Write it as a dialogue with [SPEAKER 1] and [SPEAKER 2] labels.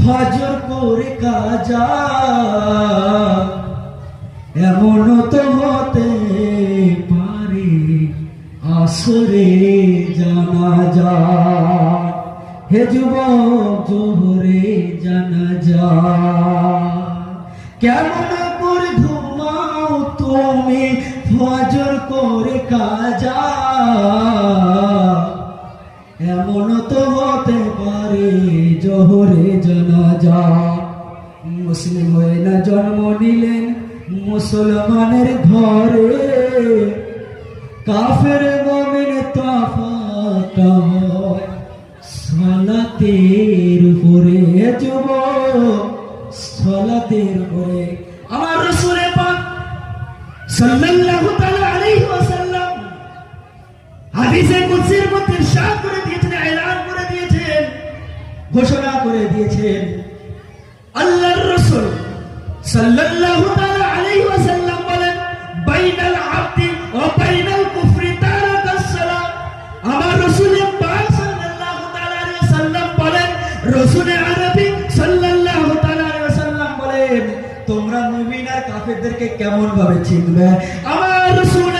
[SPEAKER 1] ফজর করে কাজা, এমন তো হতে পারে আসরে জানাজা। হে যুবক জোহরে জানাজা, কেমন করে ঘুমাও তুমি ফজর করে কাজা, এমন তো হতে পারে জোহরে জানাজা। মুসলিম হয়ে না জন্ম নিলেন মুসলমানের ঘরে, কাফের মুমিন তফাৎ হয় সালাতের উপরে। যুবক সালাতের উপরে। আমার রাসূল পাক সাল্লাল্লাহু তাআলা আলাইহি ওয়াসাল্লাম হাদিসে কুদসির মধ্যে ইরশাদ করে দিয়েছেন, এলান করে দিয়েছেন, ঘোষণা করে দিয়েছেন, আল্লাহর রাসূল সাল্লাল্লাহু তাআলা আলাইহি ওয়াসাল্লাম বলেন, বাইনাল আবদি ওয়া বাইনাল কুফরি তারাকাস সালাত। আমার রাসূল পাক সাল্লাল্লাহু তাআলা আলাইহি ওয়াসাল্লাম বলেন, রাসূল আরবি সাল্লাল্লাহু তাআলা আলাইহি ওয়াসাল্লাম বলেন, তোমরা মুমিন আর কাফেরদেরকে কেমন ভাবে চিনবে? আমার রাসূল